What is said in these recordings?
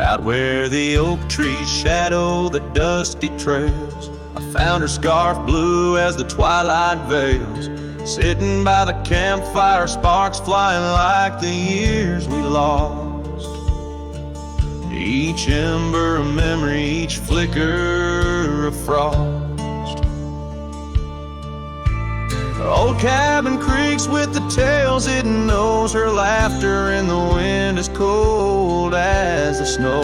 Out where the oak trees shadow the dusty trails, I found her scarf blue as the twilight veils. Sitting by the campfire, sparks flying like the years we lost. Each ember a memory, each flicker a frost. Old cabin creaks with the tales it knows, her laughter in the wind as cold as the snow.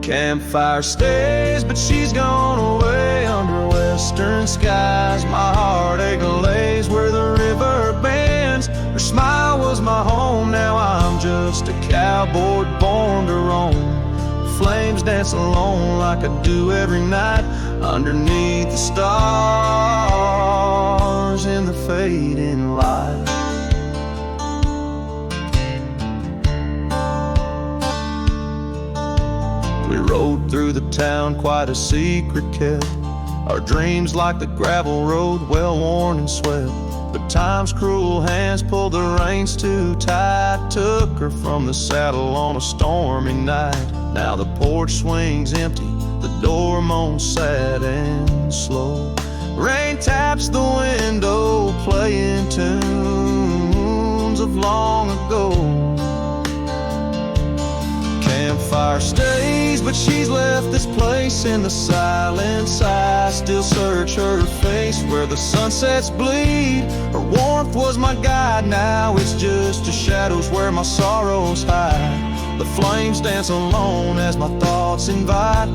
Campfire stays, but she's gone away under western skies. My heartache lays where the river bends. Her smile was my home, now I'm just a cowboy born to roam. Flames dance alone like I do every night, underneath the stars in the fading light. We rode through the town, quite a secret kept. Our dreams like the gravel road, well worn and swept. But time's cruel hands pulled the reins too tight, took her from the saddle on a stormy night. Now the porch swings empty, the door moans sad and slow. Rain taps the window, playing tunes of long ago. Campfire stays, but she's left this place in the silence. I still search her face where the sunsets bleed. Her warmth was my guide, now it's just the shadows where my sorrows hide. The flames dance alone as my thoughts invite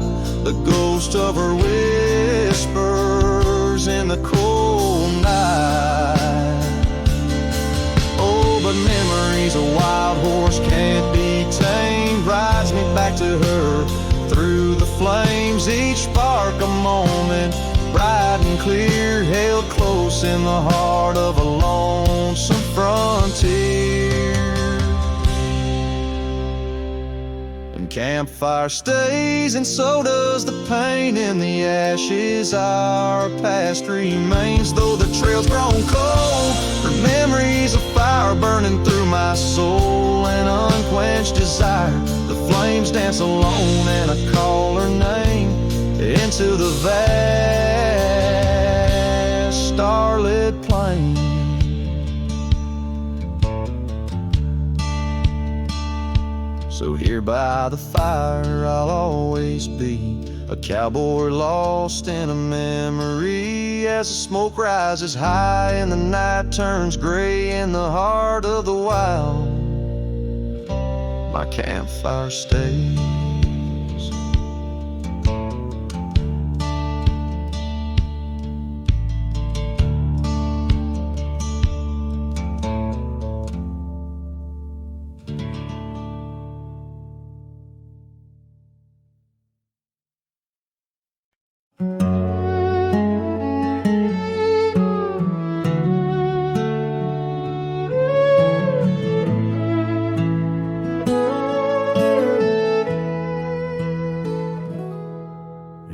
the ghost of her whispers in the cold night. Oh, but memories a wild horse can't be tamed, rides me back to her through the flames. Each spark a moment, bright and clear, held close in the heart of a lonesome frontier. And campfire stays, and so does the pain in the ashes. Our past remains, though the trail's grown cold. Her memories of fire burning through my soul, an unquenched desire. The flames dance alone, and I call her name into the vast starlit plain. So here by the fire I'll always be, a cowboy lost in a memory. As the smoke rises high and the night turns gray in the heart of the wild, my campfire stays.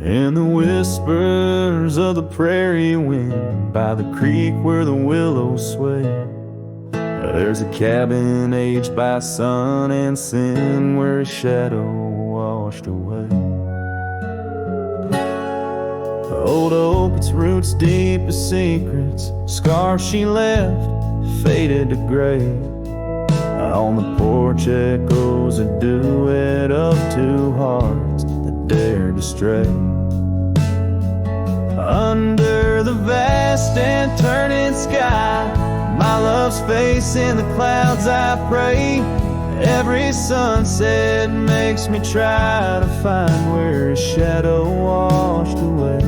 In the whispers of the prairie wind, by the creek where the willows sway, there's a cabin aged by sun and sin, where a shadow washed away. The old oak, its roots deep as secrets, scars she left faded to gray. On the porch echoes a duet of two hearts that dared to stray. Under the vast and turning sky, my love's face in the clouds I pray. Every sunset makes me try to find where his shadow washed away.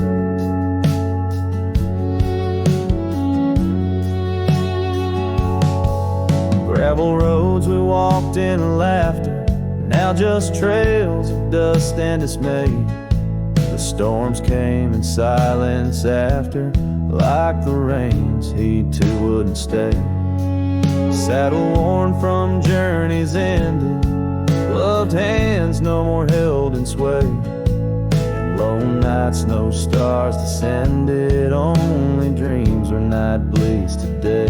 Gravel roads we walked in laughter, now just trails of dust and dismay. The storms came in silence after, like the rains, he too wouldn't stay. Saddle worn from journeys ended, gloved hands no more held in sway. And lone nights, no stars descended, only dreams where night bleeds today.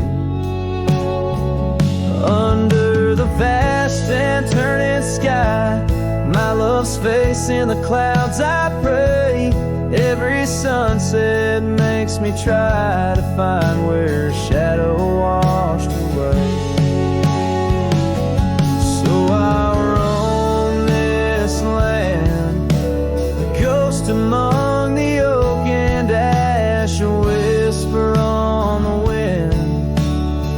Under the vast and turning sky, my love's face in the clouds, I pray. Every sunset makes me try to find where shadow washed away. So I roam this land, a ghost among the oak and ash, a whisper on the wind,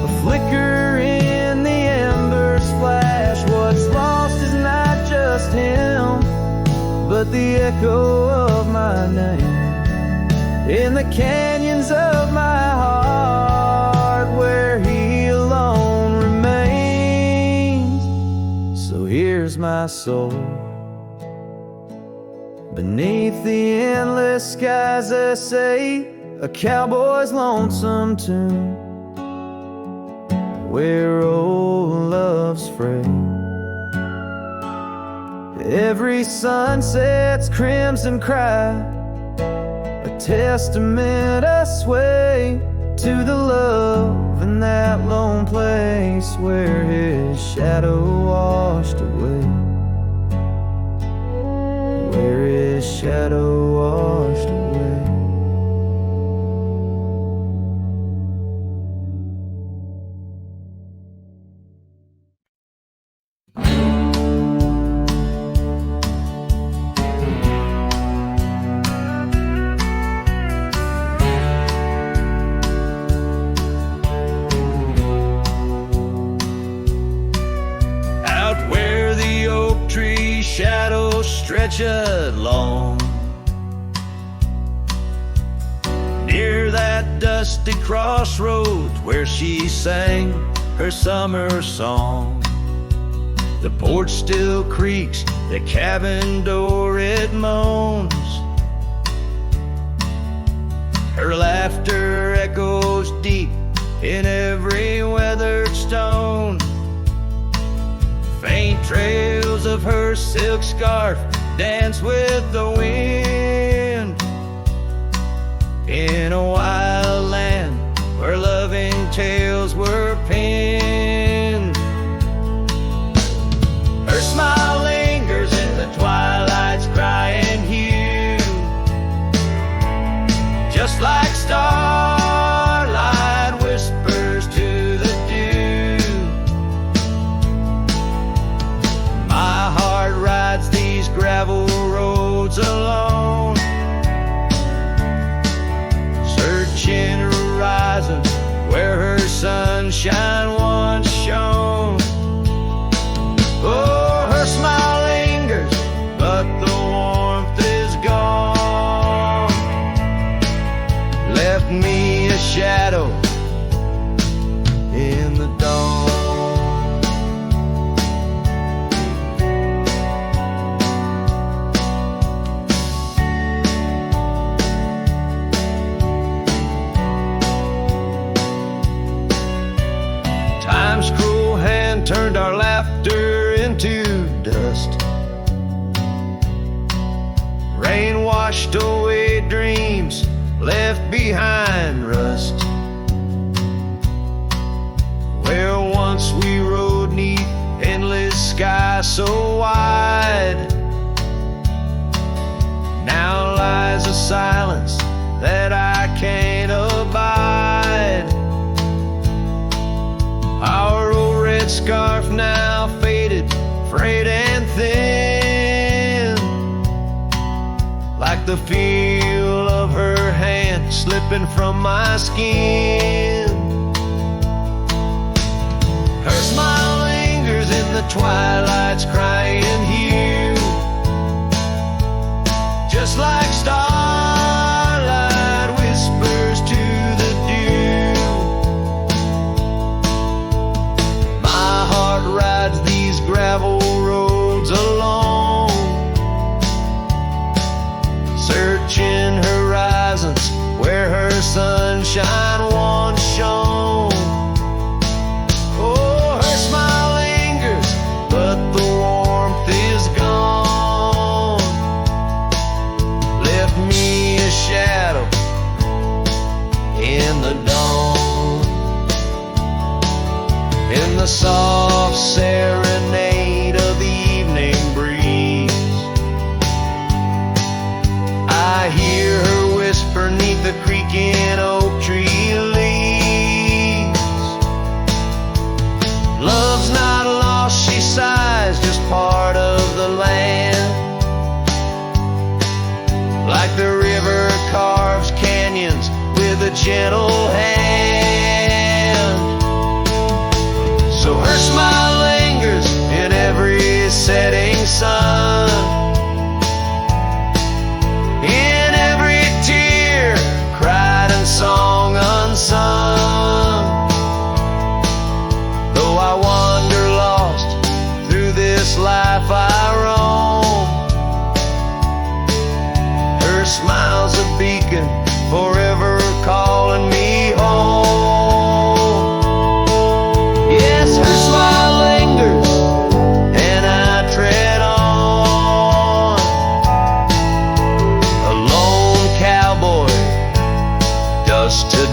a flicker in the embers flash. What's lost is not just him, but the echo of my name in the canyons of my heart, where he alone remains. So here's my soul beneath the endless skies, they say, a cowboy's lonesome tune, where old love's frayed. Every sunset's crimson cry, a testament, a sway to the love in that lone place where his shadow washed away, where his shadow washed away. Shadows stretch along near that dusty crossroads where she sang her summer song. The porch still creaks, the cabin door it moans. Her laughter echoes deep in every weathered stone. Faint trails of her silk scarf dance with the wind in a wild land where loving tales were penned. Her smile lingers in the twilight's crying hue, just like starlight whispers to the rides these gravel roads alone, searching horizons where her sunshine once shone. Oh, her smile lingers, but the warmth is gone, left me a shadow in the dawn. Turned our laughter into dust. Rain washed away dreams, left behind rust. Where once we rode 'neath endless sky so wide, now lies a silence that I can't abide. Our old red scarf now faded, frayed and thin, like the feel of her hand slipping from my skin. Her smile lingers in the twilight's crying hue, just like starlight whispers to the dew. My heart rides these gravel roads alone, searching horizons where her sunshine once shone. Oh, her smile lingers, but the warmth is gone, left me a shadow in the dawn. In the soft serenade of the evening,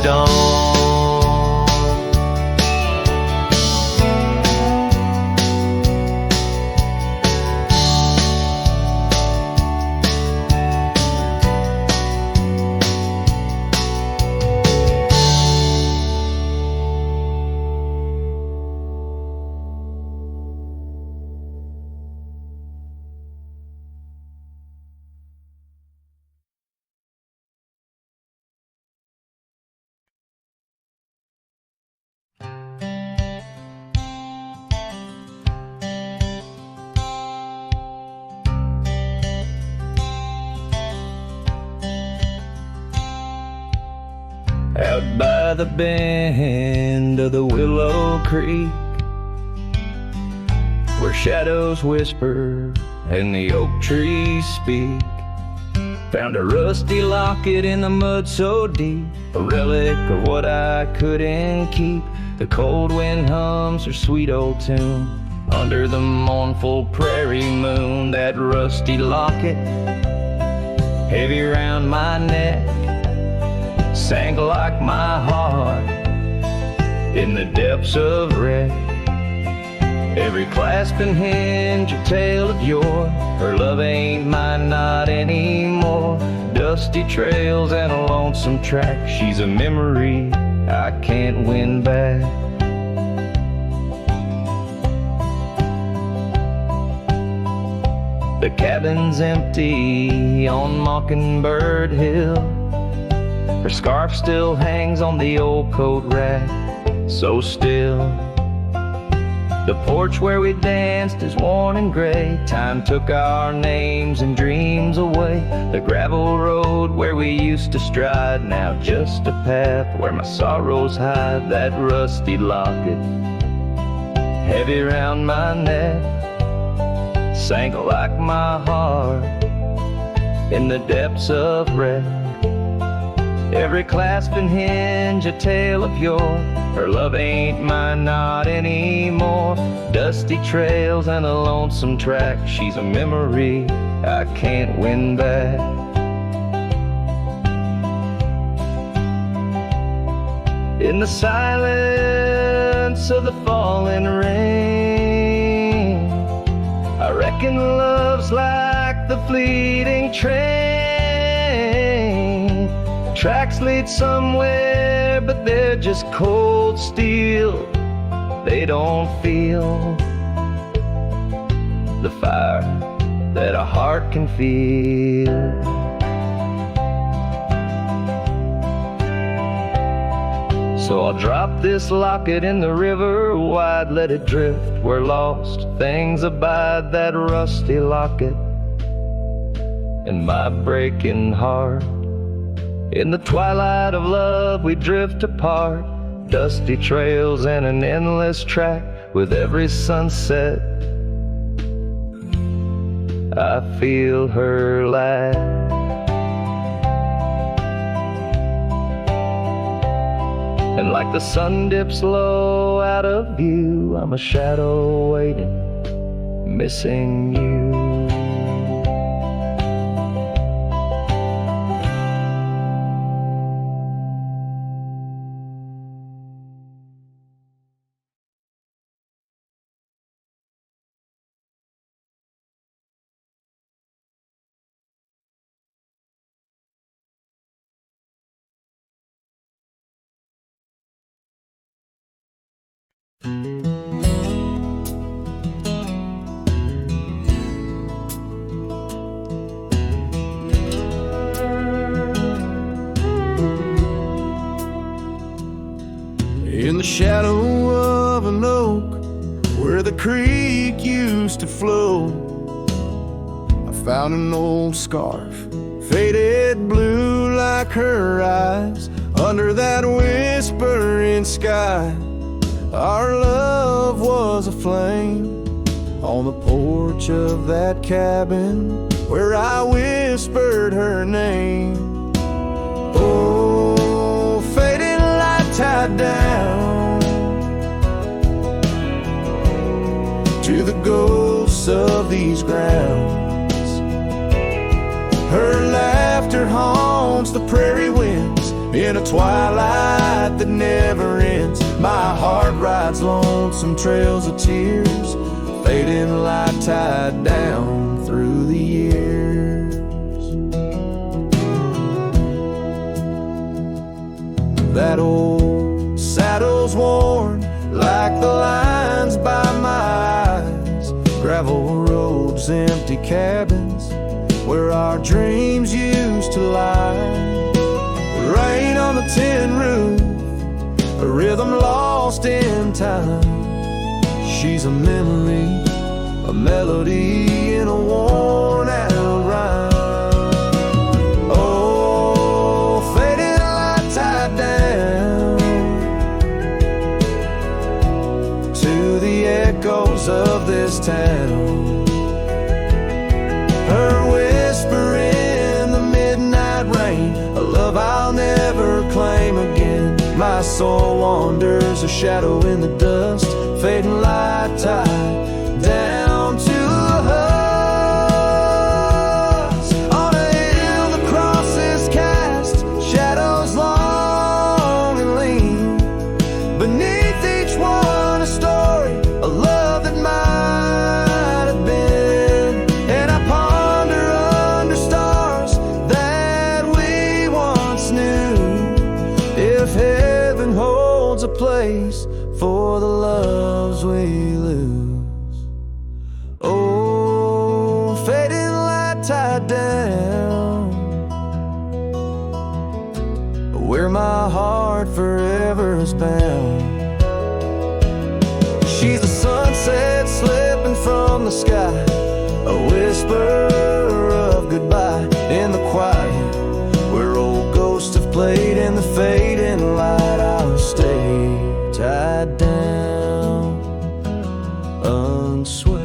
dawn. Out by the bend of the Willow Creek, where shadows whisper and the oak trees speak, found a rusty locket in the mud so deep, a relic of what I couldn't keep. The cold wind hums her sweet old tune under the mournful prairie moon. That rusty locket, heavy round my neck, sank like my heart in the depths of wreck. Every clasp and hinge a tale of yore. Her love ain't mine, not anymore. Dusty trails and a lonesome track. She's a memory I can't win back. The cabin's empty on Mockingbird Hill. Her scarf still hangs on the old coat rack, so still. The porch where we danced is worn and gray. Time took our names and dreams away. The gravel road where we used to stride, now just a path where my sorrows hide. That rusty locket, heavy round my neck, sank like my heart in the depths of wreck. Every clasp and hinge a tale of yore. Her love ain't mine, not anymore. Dusty trails and a lonesome track. She's a memory I can't win back. In the silence of the falling rain, I reckon love's like the fleeting train. Tracks lead somewhere, but they're just cold steel. They don't feel the fire that a heart can feel. So I'll drop this locket in the river wide, let it drift where lost things abide. That rusty locket and my breaking heart. In the twilight of love we drift apart. Dusty trails and an endless track. With every sunset I feel her laugh. And like the sun dips low out of view, I'm a shadow waiting, missing you. In the shadow of an oak where the creek used to flow, I found an old scarf, faded blue like her eyes. Under that whispering sky, our love was a flame. On the porch of that cabin where I whispered her name. Oh, fading light tied down to the ghosts of these grounds. Her laughter haunts the prairie winds in in a twilight that never ends. My heart rides lonesome trails of tears, fading light tide down through the years. That old saddle's worn like the lines by my eyes. Gravel roads, empty cabins where our dreams used to lie. Rain on the tin roof, a rhythm lost in time. She's a memory, a melody in a worn out rhyme. Oh, faded light tide down to the echoes of this town. Her whisper in the midnight rain, a love I'll never claim again. My soul wanders, a shadow in the dust, fading light tide down to a husk. On a hill the cross is cast, shadows long and lean. Beneath each one a story, a love that might have been. And I ponder under stars that we once knew, if heaven holds a place for the loves we lose. Oh, fading light tide down, where my heart forever is bound. She's the sunset slipping from the sky, a whisper of goodbye in the quiet, where old ghosts have played in the fading light. I'll stay tied down, unswayed.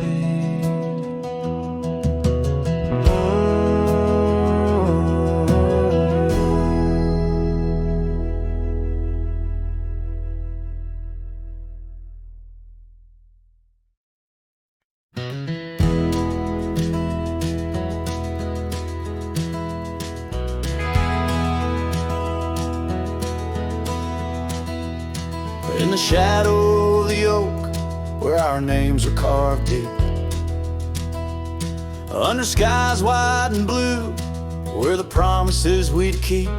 In the shadow of the oak, where our names are carved deep, under skies wide and blue, where the promises we'd keep,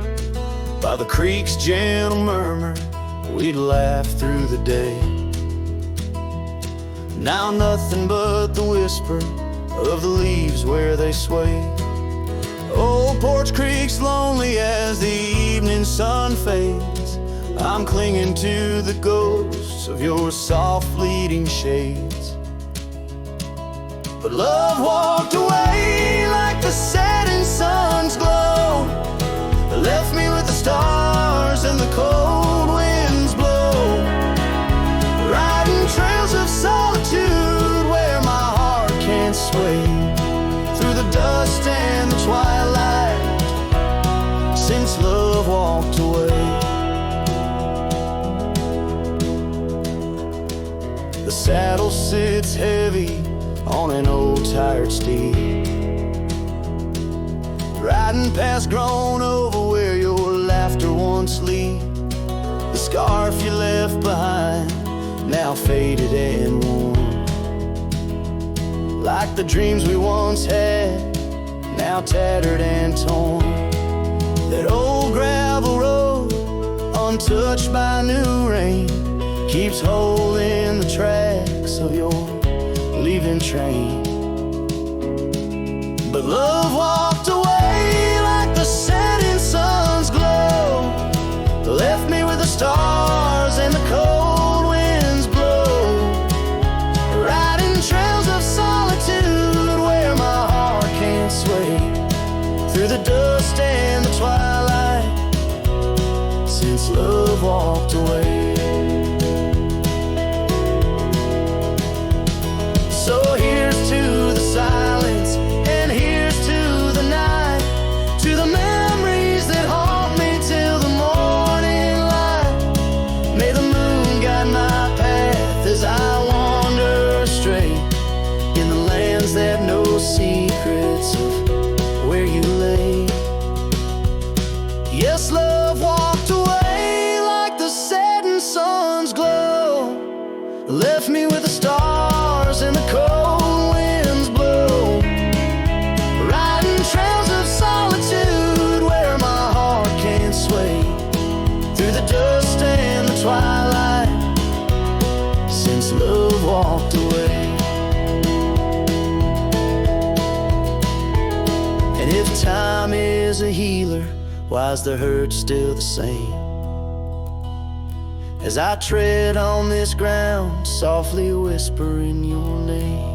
by the creek's gentle murmur, we'd laugh through the day. Now nothing but the whisper of the leaves where they sway. Old Porch Creek's lonely as the evening sun fades. I'm clinging to the ghosts of your soft fleeting shades. But love walked away like the setting sun's glow, left me with the stars and the cold winds blow, riding trails of solitude where my heart can't sway, through the dust and the twilight, since love walked away. The saddle sits heavy on an old tired steed, riding past grown over where your laughter once lead. The scarf you left behind, now faded and worn, like the dreams we once had, now tattered and torn. That old gravel road, untouched by new rain, keeps holding the tracks of your leaving train. But love walked away like the setting sun's glow, left me with the stars and the cold winds blow, riding trails of solitude where my heart can't sway, through the dust and the twilight, since love walked away. So here's to the silence, and here's to the night, to the memories that haunt me till the morning light. May the moon is a healer, why is the hurt still the same? As I tread on this ground, softly whispering your name.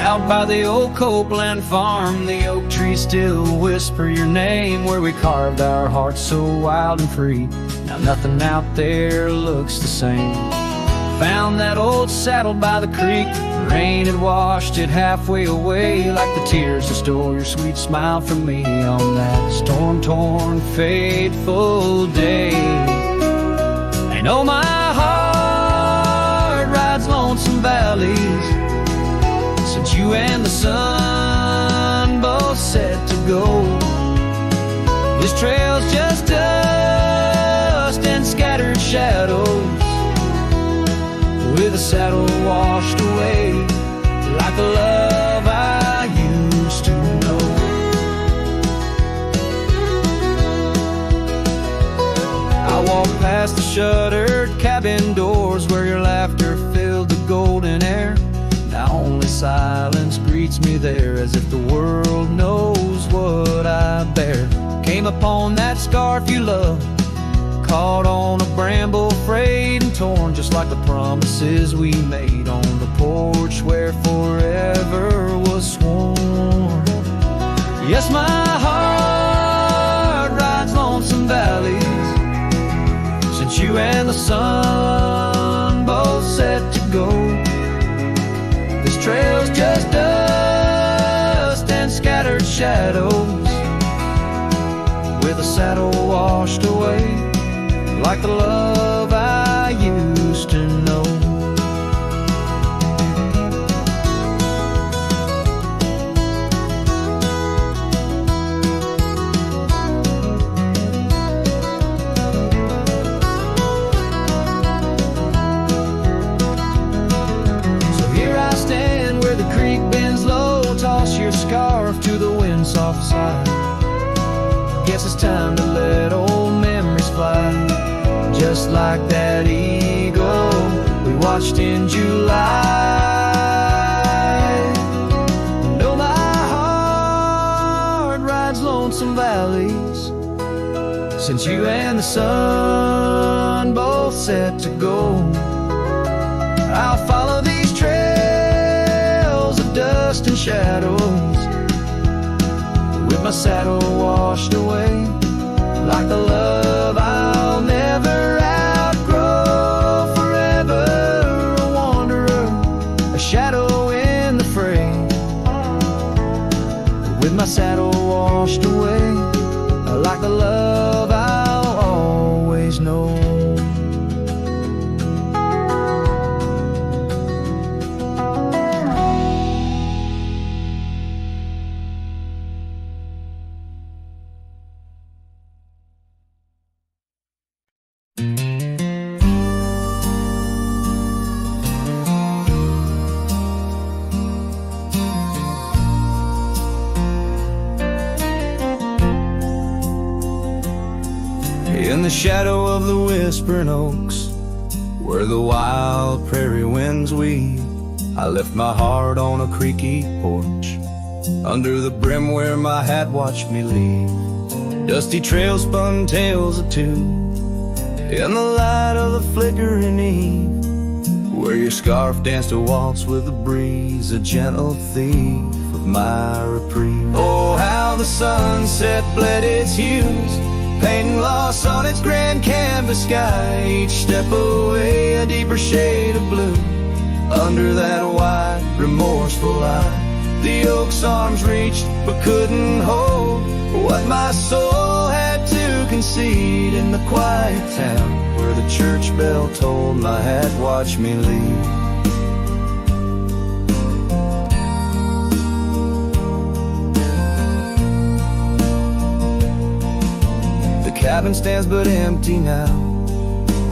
Out by the old Copeland farm, the oak trees still whisper your name. Where we carved our hearts so wild and free, now nothing out there looks the same. Found that old saddle by the creek, the rain had washed it halfway away. Like the tears that stole your sweet smile from me on that storm-torn, fateful day. And oh, my heart rides lonesome valleys since you and the sun both set to go. This trail's just dust and scattered shadows, with a saddle washed away, like the love I used to know. I walked past the shuttered cabin doors where your laughter filled the golden air. Now only silence greets me there, as if the world knows what I bear. Came upon that scarf you loved, caught on a bramble, frayed and torn, just like the promises we made on the porch where forever was sworn. Yes, my heart rides lonesome valleys since you and the sun both set to go. This trail's just dust and scattered shadows, with a saddle washed away, like the love I used to know. So here I stand where the creek bends low, toss your scarf to the wind's soft side. Guess it's time to let old memories fly, just like that eagle we watched in July. And oh, my heart rides lonesome valleys since you and the sun both set to go. I'll follow these trails of dust and shadows, with my saddle washed away, like the love I'll never outgrow. Forever a wanderer, a shadow in the fray, with my saddle washed away, like the love I'll always know. In the shadow of the whispering oaks, where the wild prairie winds weave, I left my heart on a creaky porch, under the brim where my hat watched me leave. Dusty trails spun tales of two, in the light of the flickering eve, where your scarf danced a waltz with the breeze, a gentle thief of my reprieve. Oh, how the sunset bled its hues, painting loss on its grand canvas sky. Each step away a deeper shade of blue, under that wide, remorseful eye. The oak's arms reached but couldn't hold what my soul had to concede. In the quiet town where the church bell tolled, my hat watched me leave. The cabin stands but empty now,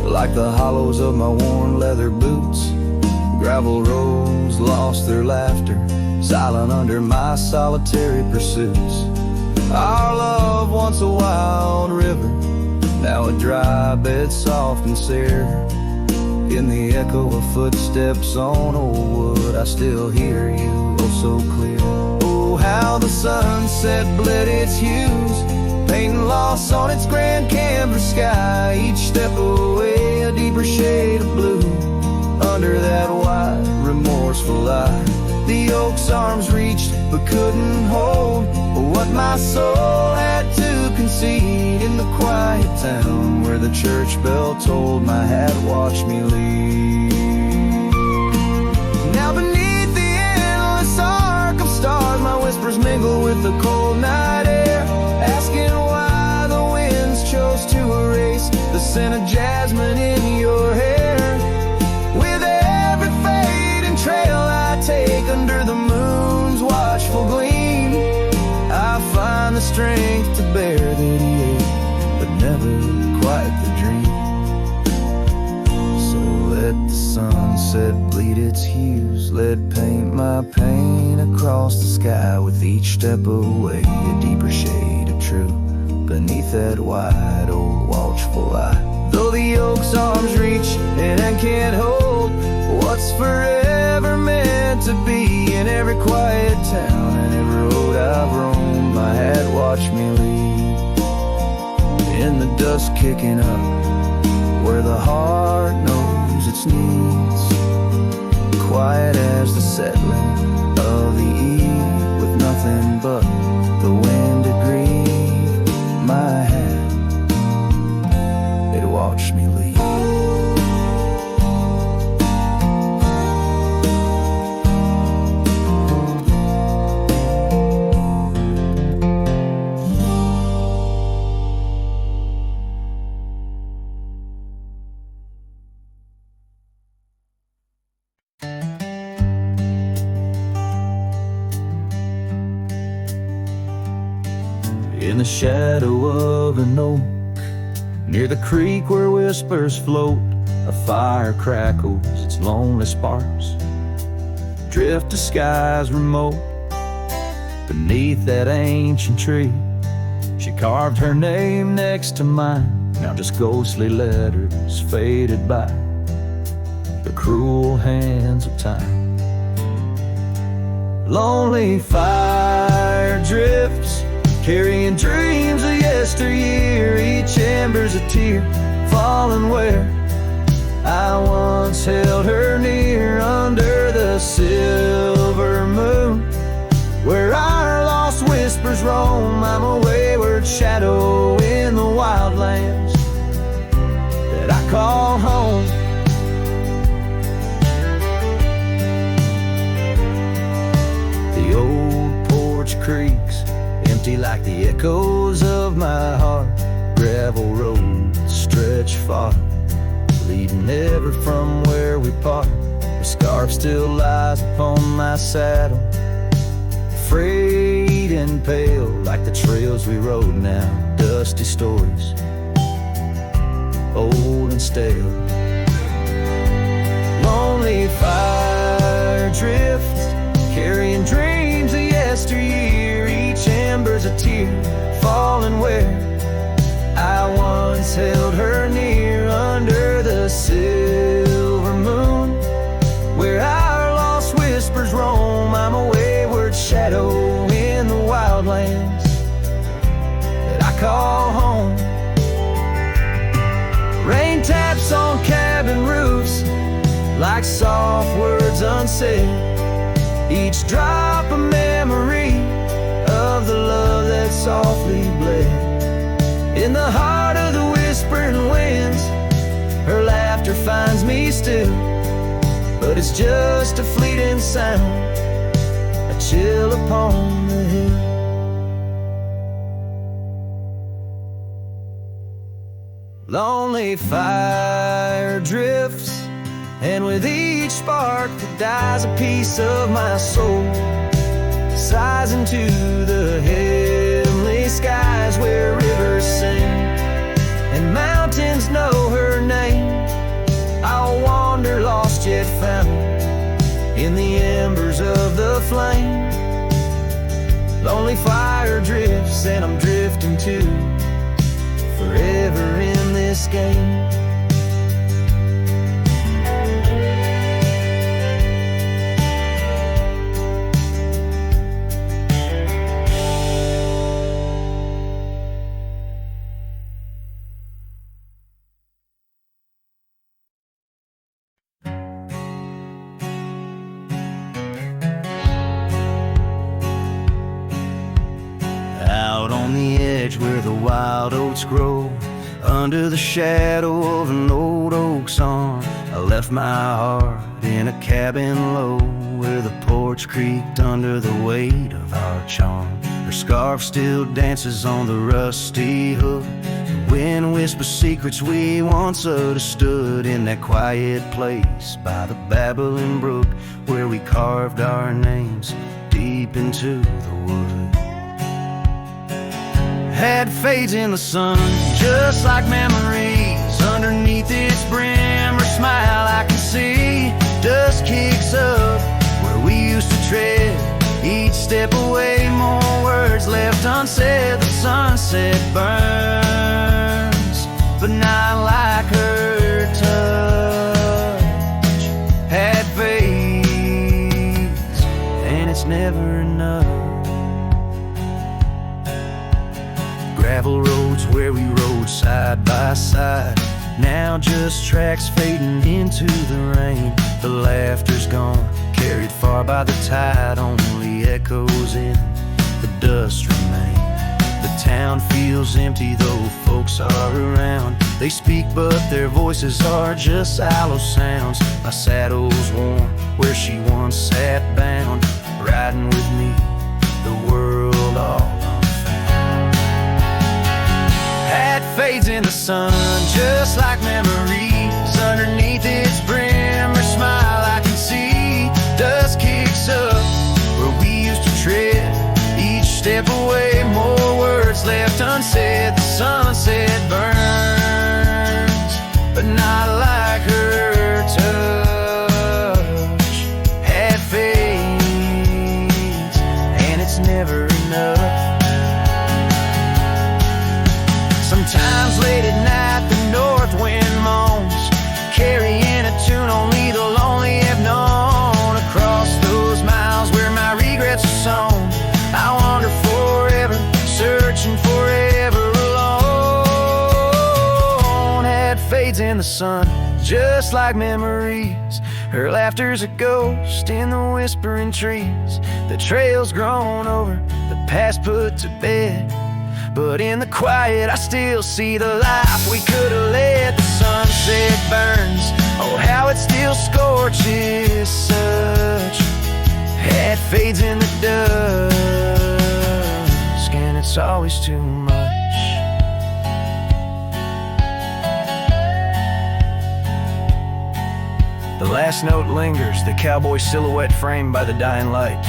like the hollows of my worn leather boots. Gravel roads lost their laughter, silent under my solitary pursuits. Our love, once a wild river, now a dry bed, soft and sere. In the echo of footsteps on old wood, I still hear you, oh so clear. Oh, how the sunset bled its hues, painting loss on its grand canvas sky. Each step away, a deeper shade of blue, under that wide, remorseful eye. The oak's arms reached, but couldn't hold what my soul had to concede. In the quiet town where the church bell tolled, my hat watched me leave. Now beneath the endless arc of stars, my whispers mingle with the cold night air, asking why the winds chose to erase the scent of jasmine in your hair. With every fading trail I take under the moon's watchful gleam, I find the strength to bear that he ate, but never quite the dream. So let the sunset bleed its hues, let paint my pain across the sky. With each step away, a deeper shade of true, beneath that wide old watchful eye. Though the oak's arms reach and I can't hold what's forever meant to be, in every quiet town and every road I've roamed, my hat watched me leave. In the dust kicking up, where the heart knows its needs, quiet as the settling of the eve, with nothing but the wind to grieve. My hat, it watched me leave. In the shadow of an oak, near the creek where whispers float, a fire crackles its lonely sparks, drift to skies remote. Beneath that ancient tree, she carved her name next to mine, now just ghostly letters faded by the cruel hands of time. Lonely fire drifts, carrying dreams of yesteryear. Each ember's a tear falling where I once held her near, under the silver moon where our lost whispers roam. I'm a wayward shadow in the wildlands that I call home. The old porch creaks, empty like the echoes of my heart. Gravel roads stretch far, leading ever from where we part. The scarf still lies upon my saddle, frayed and pale like the trails we rode now. Dusty stories, old and stale. Lonely fire drifts, carrying dreams of yesteryear. Each ember's a tear falling where I once held her near, under the silver moon where our lost whispers roam. I'm a wayward shadow in the wildlands that I call home. Rain taps on cabin roofs like soft words unsaid, each drop a memory of the love that softly bled. In the heart of the whispering winds, her laughter finds me still, but it's just a fleeting sound, a chill upon the hill. Lonely fire drifts, and with each spark that dies, a piece of my soul sighs into the heavenly skies where rivers sing and mountains know her name. I'll wander lost yet found in the embers of the flame. Lonely fire drifts and I'm drifting too, forever in this game. Out on the edge where the wild oats grow, under the shadow of an old oak's arm, I left my heart in a cabin low, where the porch creaked under the weight of our charm. Her scarf still dances on the rusty hook. The wind whispers secrets we once understood, in that quiet place by the babbling brook, where we carved our names deep into the wood. Had fades in the sun, just like memories. Underneath its brim, her smile I can see. Dust kicks up where we used to tread. Each step away, more words left unsaid. The sunset burns, but not like her touch. Had fades, and it's never enough. Gravel roads where we rode side by side, now just tracks fading into the rain. The laughter's gone, carried far by the tide, only echoes in the dust remain. The town feels empty though folks are around. They speak but their voices are just hollow sounds. My saddle's warm where she once sat bound, riding with me the world all fades in the sun, just like memories. Underneath its brim, her smile I can see. Dust kicks up where we used to tread. Each step away, more words left unsaid. The sunset burns, but not like her touch. Had fades, and it's never enough. Sometimes late at night the north wind moans, carrying a tune only the lonely have known. Across those miles where my regrets are sown, I wander forever, searching forever alone. Had fades in the sun, just like memories. Her laughter's a ghost in the whispering trees. The trail's grown over, the past put to bed, but in the quiet I still see the life we could have led. The sunset burns, oh how it still scorches such. Had fades in the dusk, and it's always too much. The last note lingers, the cowboy silhouette framed by the dying light.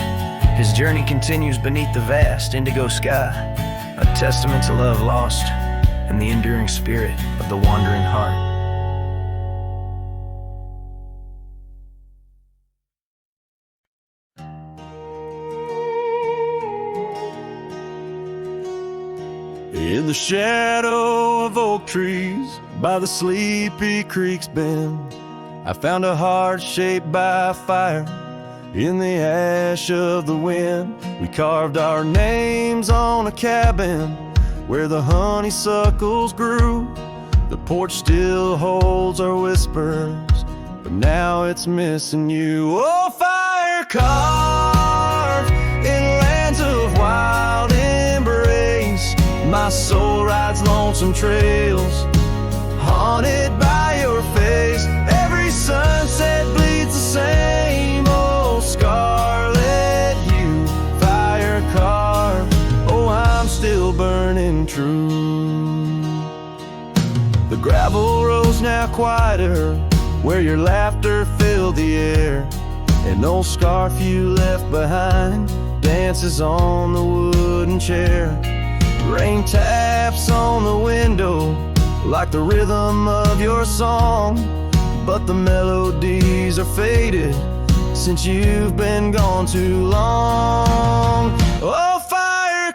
His journey continues beneath the vast indigo sky, a testament to love lost and the enduring spirit of the wandering heart. In the shadow of oak trees by the sleepy creek's bend, I found a heart shaped by fire in the ash of the wind. We carved our names on a cabin where the honeysuckles grew. The porch still holds our whispers, but now it's missing you. Oh, fire carved in lands of wild embrace, my soul rides lonesome trails, haunted by your face. Every sunset bleeds the same old scarlet hue, fire carved, oh I'm still burning true. The gravel road's now quieter, where your laughter filled the air. An old scarf you left behind dances on the wooden chair. Rain taps on the window like the rhythm of your song, but the melodies are faded since you've been gone too long. Oh, fire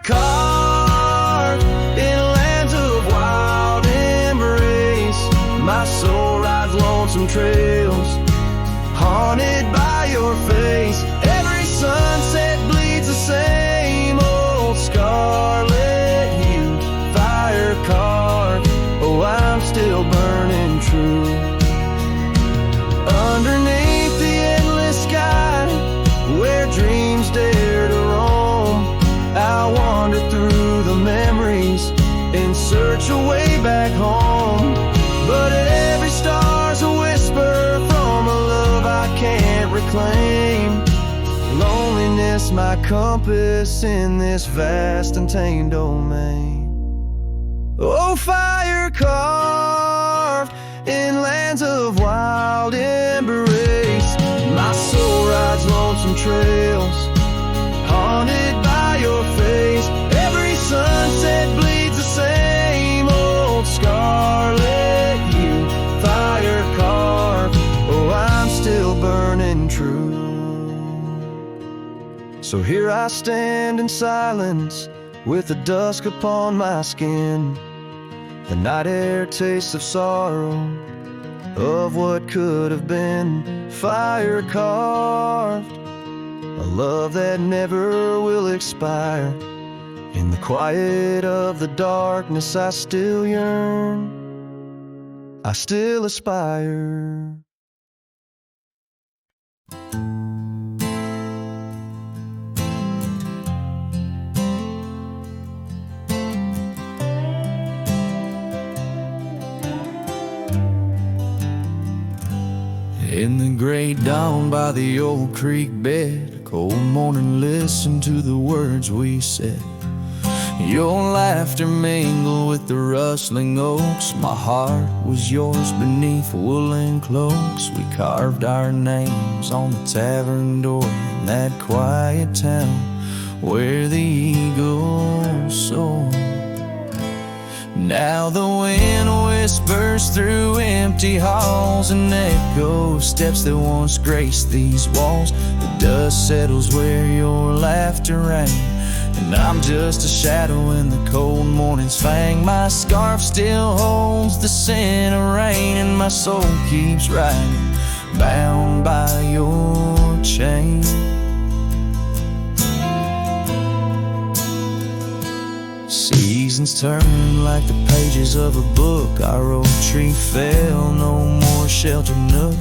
carved in lands of wild embrace. My soul rides lonesome trails, haunted by your face. Every sunset bleeds the same old scarlet hue, fire carved. Oh, I'm still burning true. Underneath the endless sky, where dreams dare to roam, I'll wander through the memories in search of way back home. But every star's a whisper from a love I can't reclaim. Loneliness, my compass in this vast untamed domain. Oh, fire carved in lands of wild embrace. My soul rides lonesome trails, haunted by your face. Every sunset bleeds the same old scarlet hue, fire carved. Oh, I'm still burning true. So here I stand in silence, with the dusk upon my skin. The night air tastes of sorrow, of what could have been. Fire carved, a love that never will expire. In the quiet of the darkness I still yearn, I still aspire. In the gray dawn by the old creek bed, a cold morning, listen to the words we said. Your laughter mingled with the rustling oaks. My heart was yours beneath woolen cloaks. We carved our names on the tavern door in that quiet town where the eagles soar. Now the wind whispers through empty halls and echoes steps that once graced these walls. The dust settles where your laughter rang, and I'm just a shadow in the cold morning's fang. My scarf still holds the scent of rain, and my soul keeps riding, bound by your chain. Seasons turn like the pages of a book. Our oak tree fell, no more shelter nook.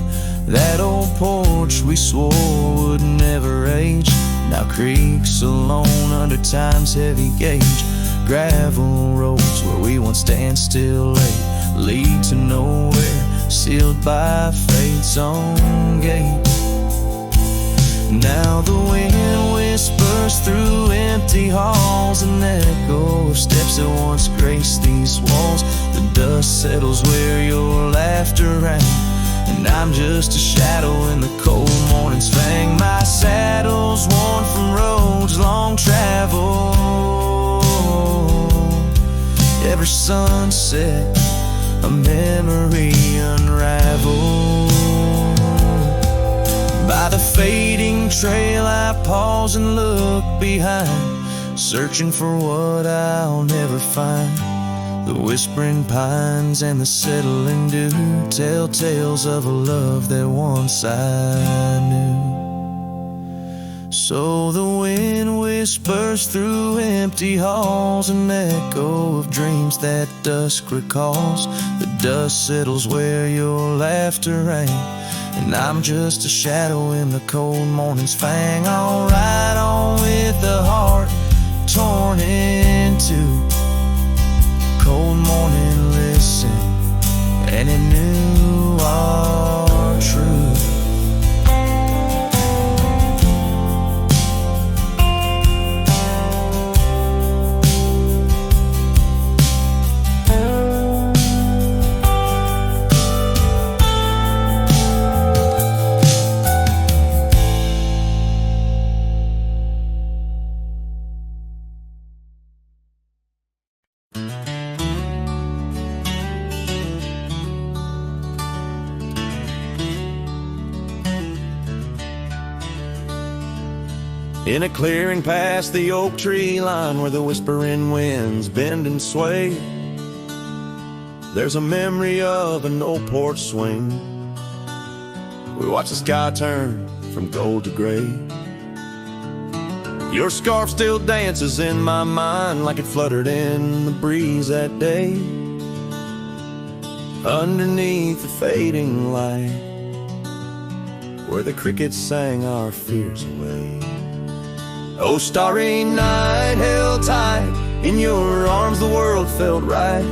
That old porch we swore would never age now creaks alone under time's heavy gauge. Gravel roads where we once stand still late lead to nowhere, sealed by fate's own gate. Now the wind whispers through empty halls, an echo of steps that once graced these walls. The dust settles where your laughter rang, and I'm just a shadow in the cold morning's fang. My saddle's worn from roads long traveled. Every sunset, a memory unraveled. By the fading trail I pause and look behind, searching for what I'll never find. The whispering pines and the settling dew tell tales of a love that once I knew. So the wind whispers through empty halls, an echo of dreams that dusk recalls. The dust settles where your laughter rang, and I'm just a shadow in the cold morning's fang. I'll ride on with the heart torn in two. Cold morning, listen, and it knew our truth. In a clearing past the oak tree line where the whispering winds bend and sway, there's a memory of an old porch swing. We watch the sky turn from gold to gray. Your scarf still dances in my mind like it fluttered in the breeze that day, underneath the fading light, where the crickets sang our fears away. Oh, starry night, held tight in your arms, the world felt right,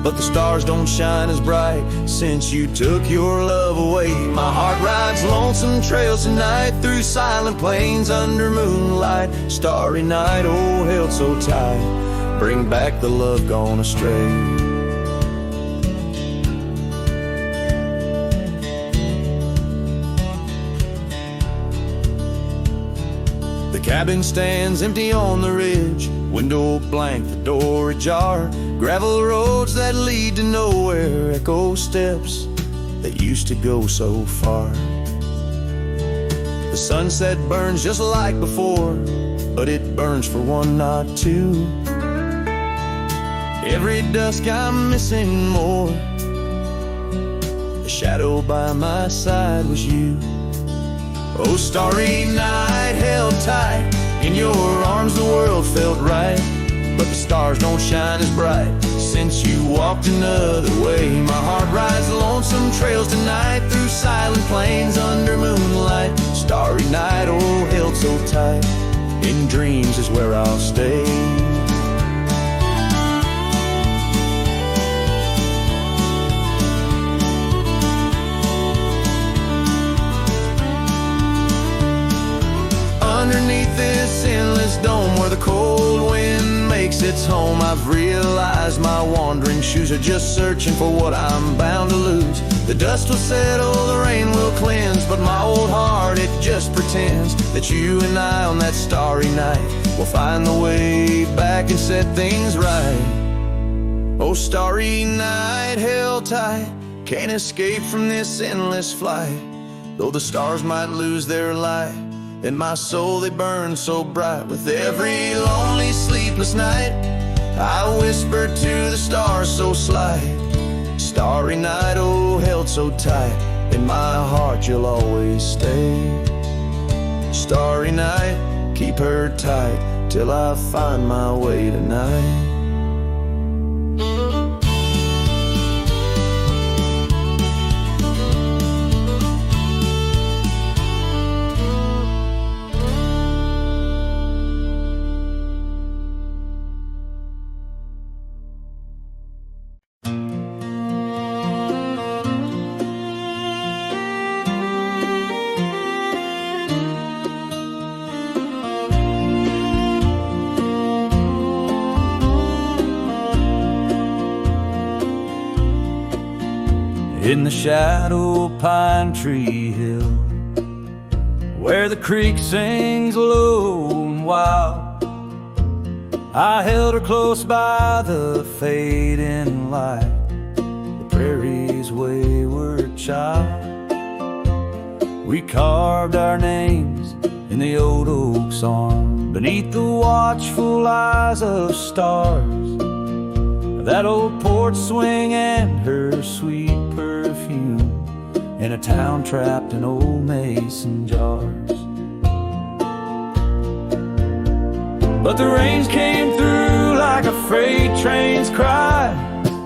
but the stars don't shine as bright since you took your love away. My heart rides lonesome trails tonight through silent plains under moonlight. Starry night, oh, held so tight, bring back the love gone astray. The cabin stands empty on the ridge, window blank, the door ajar. Gravel roads that lead to nowhere, echo steps that used to go so far. The sunset burns just like before, but it burns for one, not two. Every dusk I'm missing more. The shadow by my side was you. Oh, starry night, held tight in your arms, the world felt right, but the stars don't shine as bright since you walked another way. My heart rides lonesome trails tonight through silent plains under moonlight. Starry night, oh, held so tight, in dreams is where I'll stay. Underneath this endless dome where the cold wind makes its home, I've realized my wandering shoes are just searching for what I'm bound to lose. The dust will settle, the rain will cleanse, but my old heart, it just pretends that you and I on that starry night will find the way back and set things right. Oh, starry night, held tight, can't escape from this endless flight. Though the stars might lose their light, in my soul they burn so bright. With every lonely sleepless night, I whisper to the stars so slight. Starry night, oh, held so tight, in my heart you'll always stay. Starry night, keep her tight till I find my way tonight. In the shadow of Pine Tree Hill, where the creek sings low and wild, I held her close by the fading light, the prairie's wayward child. We carved our names in the old oak's arm, beneath the watchful eyes of stars, that old porch swing and her sweet perfume, in a town trapped in old mason jars. But the rains came through like a freight train's cry,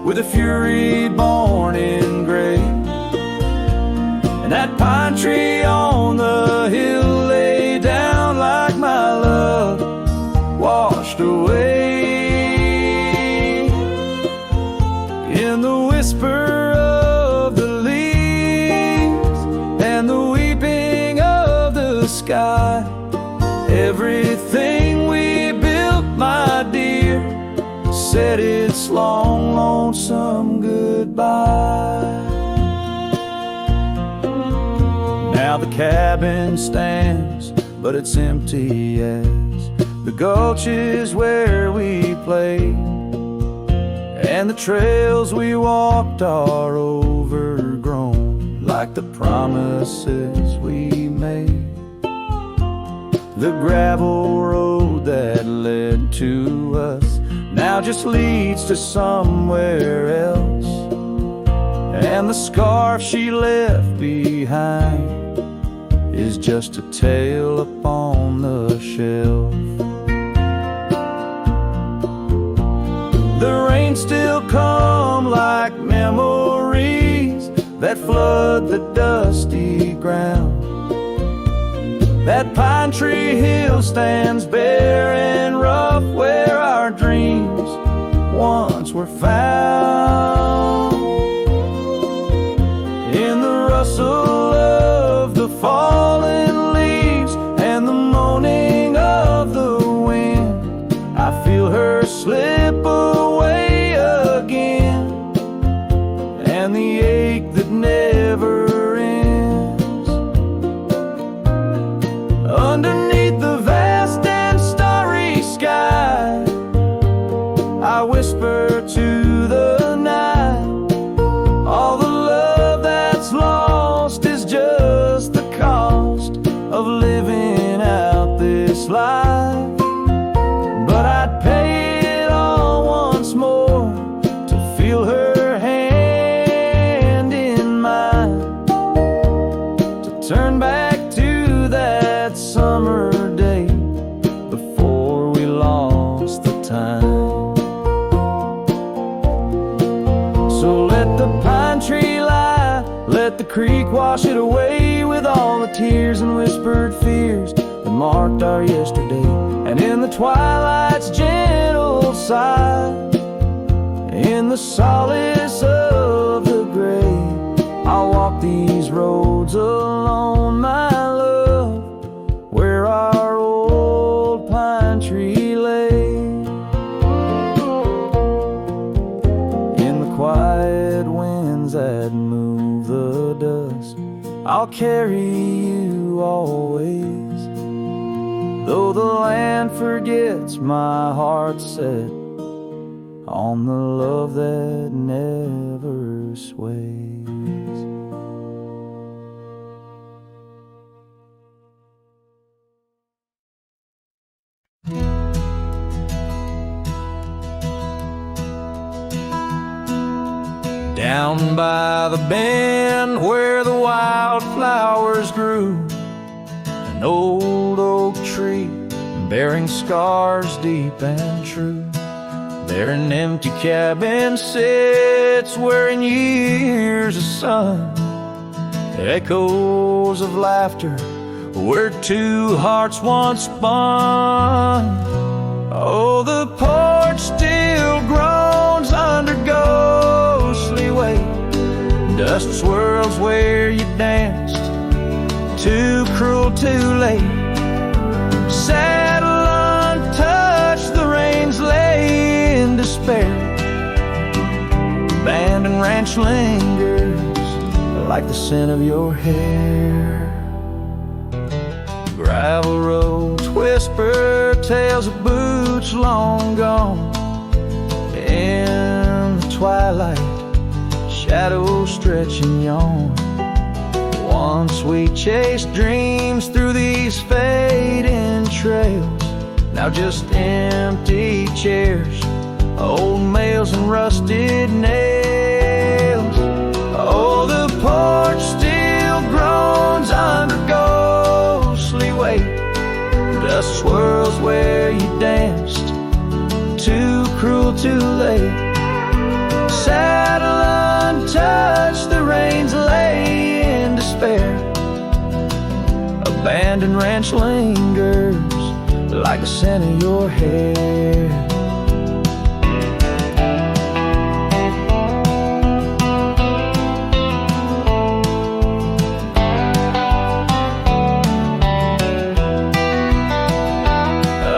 with a fury born in gray, and that pine tree on the hill lay down like my love washed away. In the whisper of the leaves and the weeping of the sky, everything we built, my dear, said its long, lonesome goodbye. Now the cabin stands, but it's empty as the gulch is where we played, and the trails we walked are overgrown like the promises we made. The gravel road that led to us now just leads to somewhere else. And the scarf she left behind is just a tale upon the shelf. The rain still come like memories that flood the dusty ground. That pine tree hill stands bare and rough where our dreams once were found. In the rustle of the fallen leaves and the moaning of the wind, I feel her slip away again, and the ache that never ends. Underneath the vast and starry sky, I whisper to the night, all the love that's lost is just the cost of living out this life. But I'd pay it all once more to feel her hand in mine, to turn back to that summer day before we lost the time. So let the pine tree lie, let the creek wash it away with all the tears and whispered fears that marked our yesterday. And in the twilight's gentle sigh, in the solace of the gray, I'll walk these roads alone, my love, where our old pine tree lay. In the quiet winds that move the dust, I'll carry you always. Though the land forgets, my heart set on the love that never sways. Down by the bend where the wildflowers grew, an old oak tree bearing scars deep and true. There an empty cabin sits where in years of sun, echoes of laughter where two hearts once spun. Oh, the porch still groans under ghostly weight. Dust swirls where you danced, too cruel, too late. Saddle untouched, the reins lay in despair. Abandoned ranch lingers like the scent of your hair. Gravel roads whisper tales of boots long gone. In the twilight, shadows stretch and yawn. Once we chased dreams through these fading trails, now just empty chairs, old mails and rusted nails. Oh, the porch still groans under ghostly weight. Dust swirls where you danced, too cruel, too late. Saddle untouched, the reins lay in despair. Abandoned ranch lingers like the scent of your hair.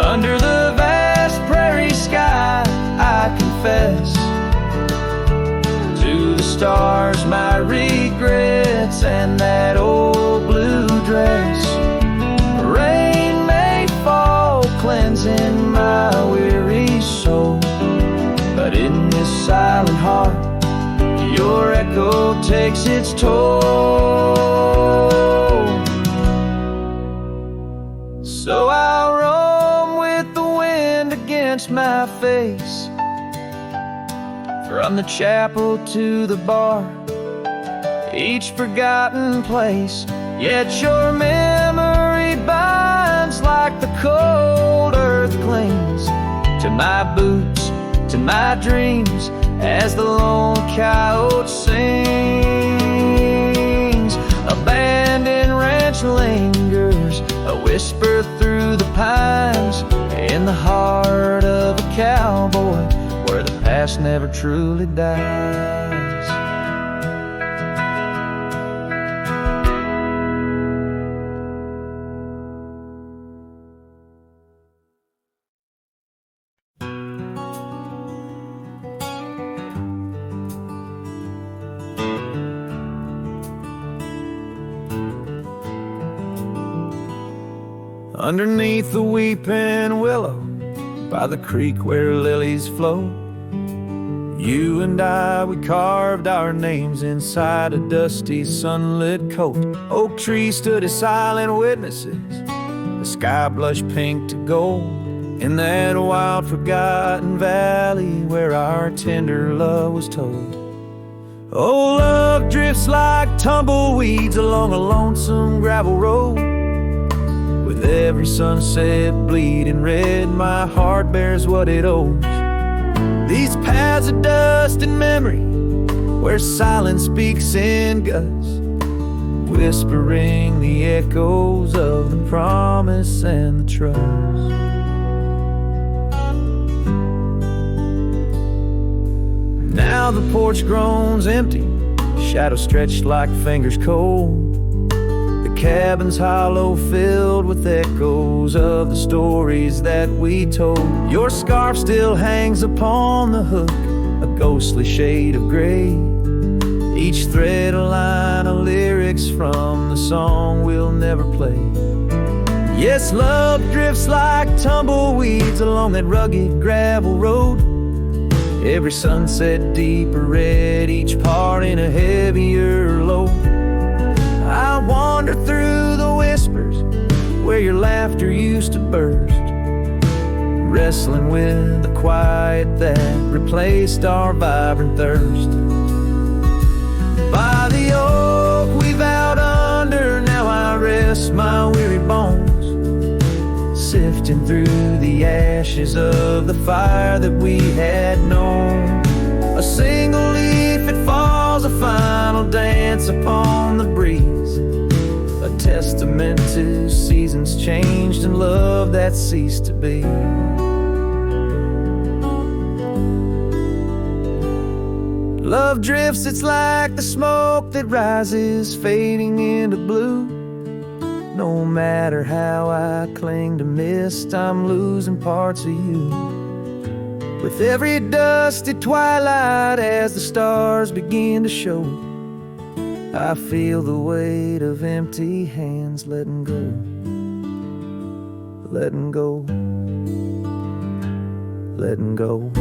Under the vast prairie sky, I confess to the stars my regrets and that old blue dress. Rain may fall, cleansing my weary against my face. From the chapel to the bar, each forgotten place, yet your memory binds like the cold earth clings to my boots, to my dreams, as the lone coyote sings. Abandoned ranch lingers, a whisper through the pines, in the heart of a cowboy, where the past never truly dies. Underneath the weeping willow, by the creek where lilies flow, you and I, we carved our names inside a dusty sunlit coat. Oak trees stood as silent witnesses, the sky blushed pink to gold, in that wild forgotten valley where our tender love was told. Oh, love drifts like tumbleweeds along a lonesome gravel road. With every sunset bleeding red, my heart bears what it owes. These paths of dust and memory, where silence speaks in gusts, whispering the echoes of the promise and the trust. Now the porch groans empty, shadows stretched like fingers cold. The cabin's hollow, filled with echoes of the stories that we told. Your scarf still hangs upon the hook, a ghostly shade of gray, each thread a line of lyrics from the song we'll never play. Yes, love drifts like tumbleweeds along that rugged gravel road, every sunset deeper red, each part in a heavier load. I wander through the whispers where your laughter used to burst, wrestling with the quiet that replaced our vibrant thirst. By the oak we vowed under, now I rest my weary bones, sifting through the ashes of the fire that we had known. A single leaf, it falls, a final dance upon the breeze, a testament to seasons changed and love that ceased to be. Love drifts, it's like the smoke that rises, fading into blue. No matter how I cling to mist, I'm losing parts of you. With every dusty twilight, as the stars begin to show, I feel the weight of empty hands letting go, letting go, letting go.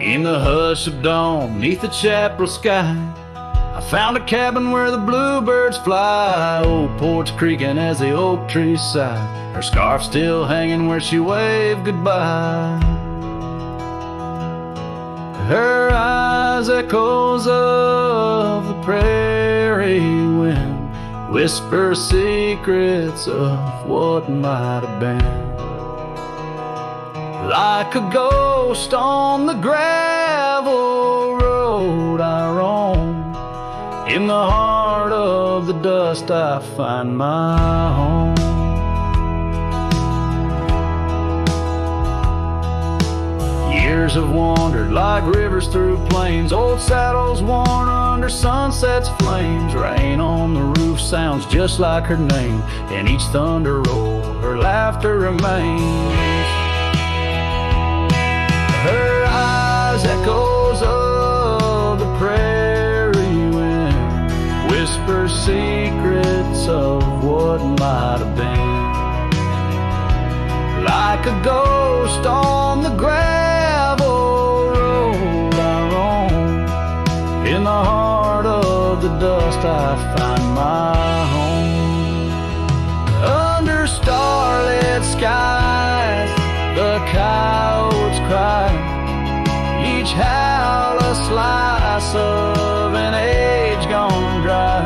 In the hush of dawn, neath the chapel sky, I found a cabin where the bluebirds fly. Old porch creaking as the oak trees sigh, her scarf still hanging where she waved goodbye. Her eyes echoes of the prairie wind, whisper secrets of what might have been. Like a ghost on the gravel road I roam, in the heart of the dust I find my home. Years have wandered like rivers through plains, old saddles worn under sunset's flames. Rain on the roof sounds just like her name, in each thunder roll her laughter remains. Her eyes echoes of the prairie wind, whisper secrets of what might have been. Like a ghost on the gravel I find my home. Under starlit skies, the coyotes cry, each howl a slice of an age gone dry.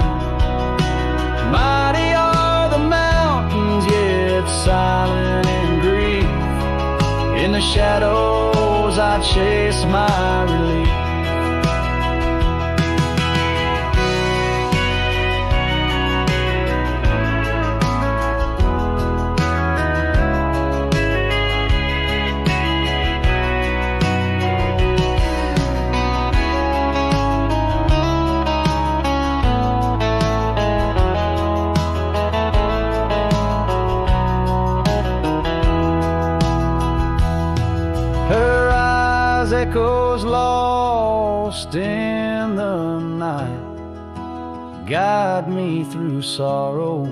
Mighty are the mountains, yet silent in grief. In the shadows I chase my relief. Echoes lost in the night, guide me through sorrow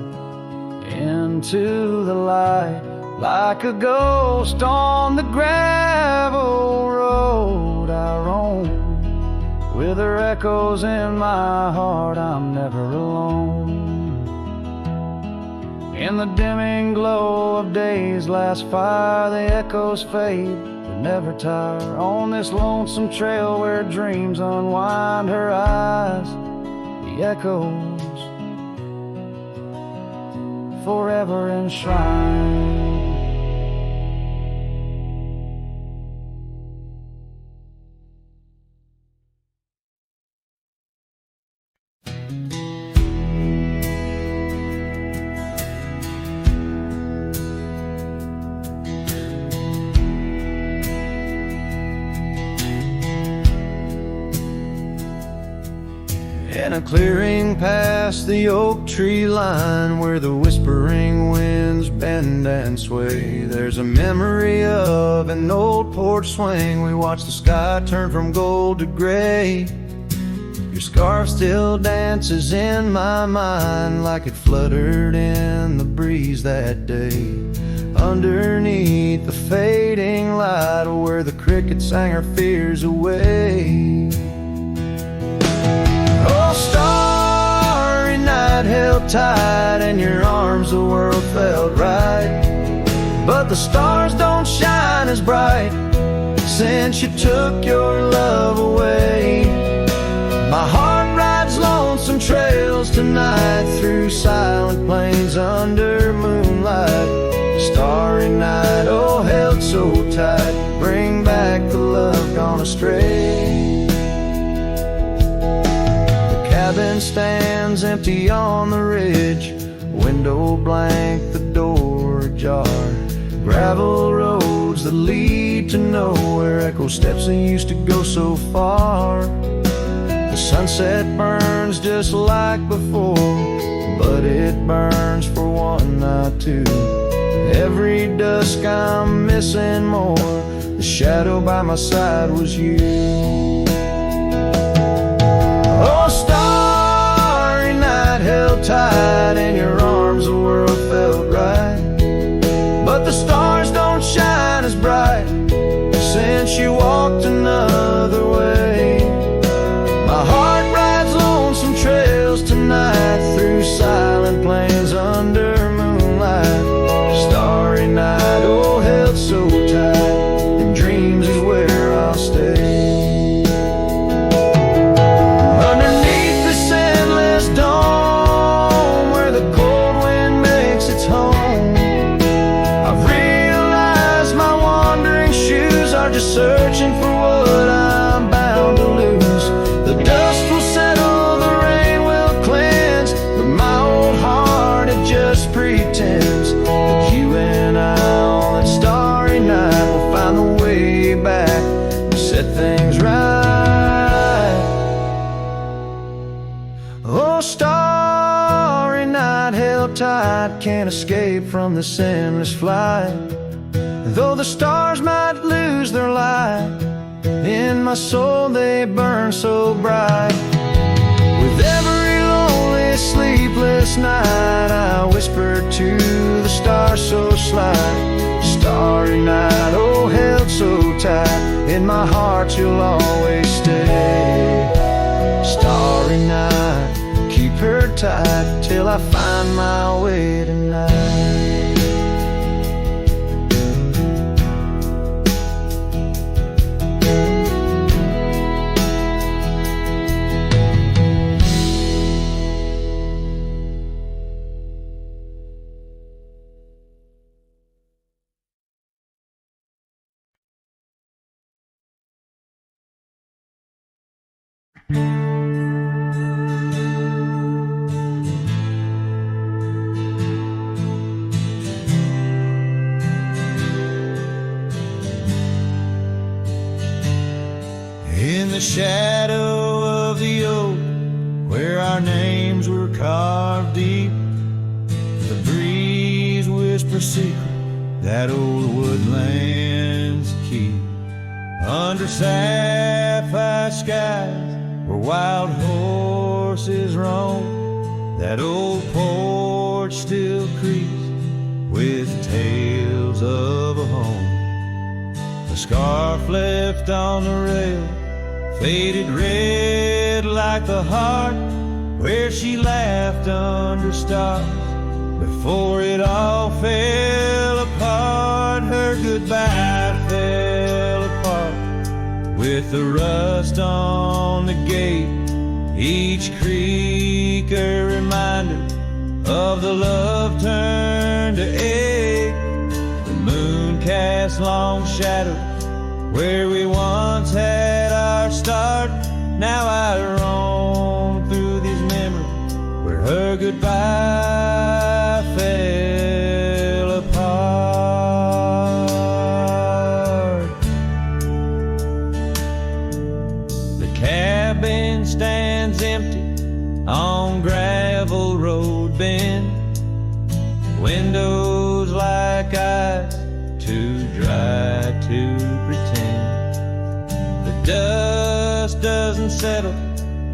into the light. Like a ghost on the gravel road I roam, with her echoes in my heart, I'm never alone. In the dimming glow of day's last fire, the echoes fade, never tire. On this lonesome trail where dreams unwind her eyes, the echoes forever enshrined. In a clearing past the oak tree line, where the whispering winds bend and sway, there's a memory of an old porch swing. We watch the sky turn from gold to gray. Your scarf still dances in my mind, like it fluttered in the breeze that day. Underneath the fading light, where the cricket sang her fears away. Oh, starry night, held tight in your arms, the world felt right. But the stars don't shine as bright since you took your love away. My heart rides lonesome trails tonight, through silent plains under moonlight. Starry night, oh, held so tight, bring back the love gone astray. Cabin stands empty on the ridge, window blank, the door ajar. Gravel roads that lead to nowhere, echo steps that used to go so far. The sunset burns just like before, but it burns for one, not two. Every dusk I'm missing more, the shadow by my side was you. Oh, starry night, held tight in your arms, the world felt right. But the stars don't shine as bright since you walked another way. My heart rides lonesome trails tonight, through silent plains under moonlight. Starry night, oh, held so tight, and dreams is where I'll stay. Just searching for what I'm bound to lose. The dust will settle, the rain will cleanse, but my old heart, it just pretends that you and I on that starry night will find the way back and set things right. Oh, starry night, held tight, can't escape from this endless flight. Though the stars might lose their light, in my soul they burn so bright. With every lonely, sleepless night, I whisper to the stars so slight. Starry night, oh, held so tight, in my heart you'll always stay. Starry night, keep her tight till I find my way tonight. In the shadow of the oak, where our names were carved deep, the breeze whispers secret that old woodlands keep. Under sapphire skies where wild horses roam, that old porch still creaks with tales of a home. The scarf left on the rail, faded red like the heart where she laughed under stars before it all fell apart. Her goodbye fell apart with the rust on the gate, each creak a reminder of the love turned to ache. The moon cast long shadows where we once had our start. Now I roam through these memories where her goodbye fell apart. The cabin stands empty on gravel road bend, windows like eyes too dry to pretend. The dust doesn't settle,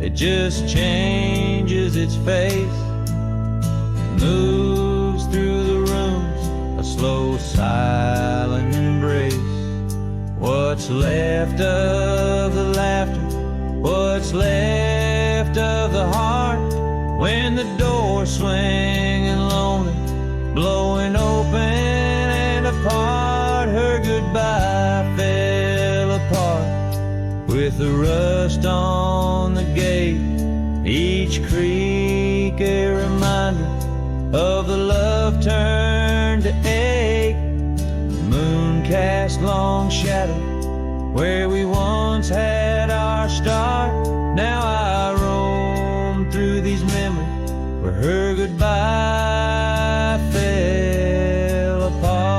it just changes its face, moves through the rooms, a slow silent embrace. What's left of the laughter, what's left of the heart, when the door's swinging lonely, blowing open and apart. Her goodbye fell apart with the rust on the gate, each creak a reminder of the love turned to ache. The moon cast long shadow where we once had our start. Now I roam through these memories where her goodbye fell apart.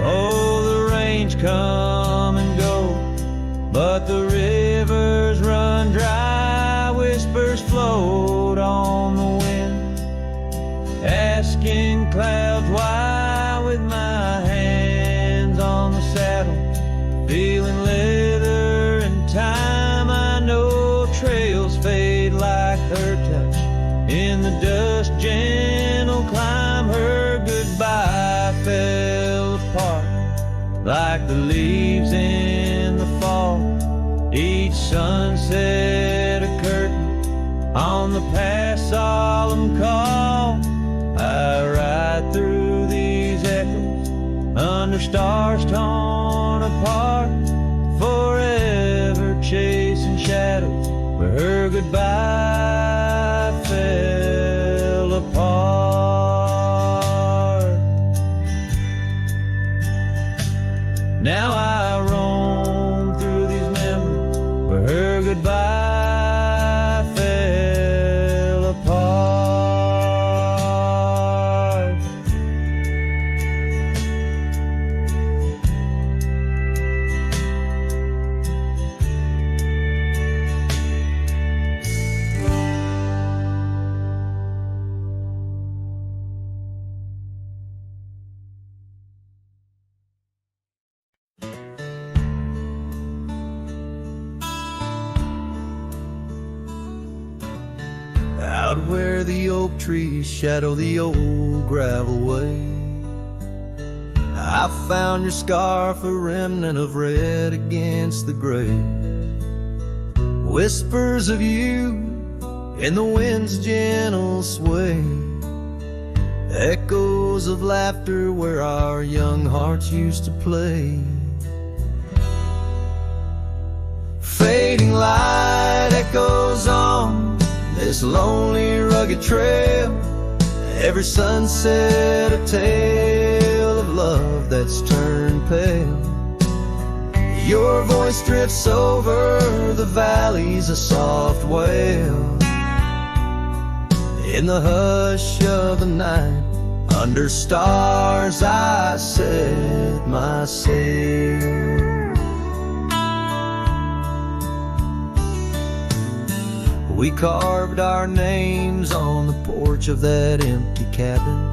Oh, the rains come and go, but the rivers run dry. Whispers float on the wind, asking clouds why. With my hands on the saddle, feeling leather and time, I know trails fade like her touch in the dust, gentle climb. Her goodbye fell apart like the leaves in the fall, each sunset a curtain on the past solemn call. I ride through these echoes under stars torn apart, forever chasing shadows where her goodbye fell apart. Now I roam through these memories where her goodbye fell apart. Out where the oak trees shadow the old gravel way, I found your scarf, a remnant of red against the gray. whispers of you in the wind's gentle sway, echoes of laughter where our young hearts used to play. Fading light echoes on this lonely rugged trail, every sunset a tale of love that's turned pale. Your voice drifts over the valleys, a soft wail. In the hush of the night, under stars I set my sail. We carved our names on the porch of that empty cabin,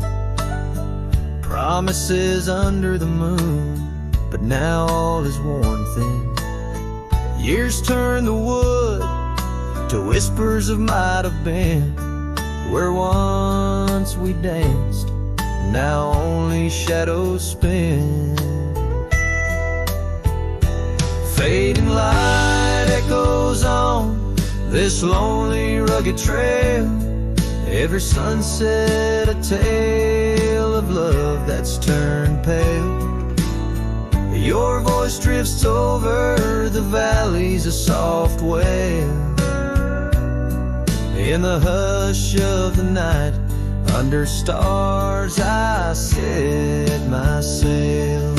promises under the moon, but now all is worn thin. Years turn the wood to whispers of might have been, where once we danced, now only shadows spin. Fading light echoes on this lonely rugged trail, every sunset a tale of love that's turned pale. Your voice drifts over the valleys, a soft wail. In the hush of the night, under stars I set my sail.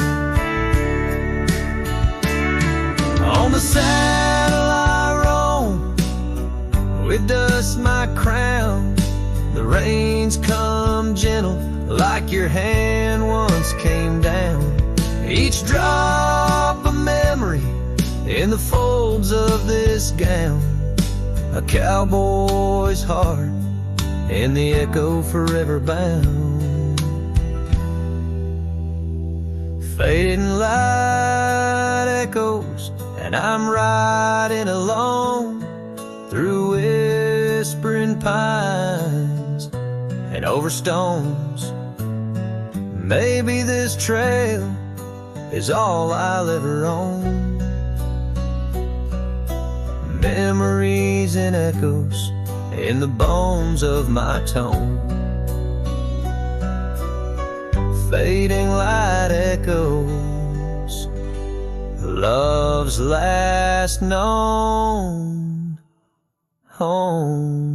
On the saddle I roam, with dust my crown. The rains come gentle like your hand once came down. Each drop a memory in the folds of this gown, a cowboy's heart in the echo forever bound. Fading light echoes, and I'm riding alone through whispering pines and over stones. Maybe this trail is all I'll ever own. Memories and echoes in the bones of my tone. Fading light echoes, love's last known home.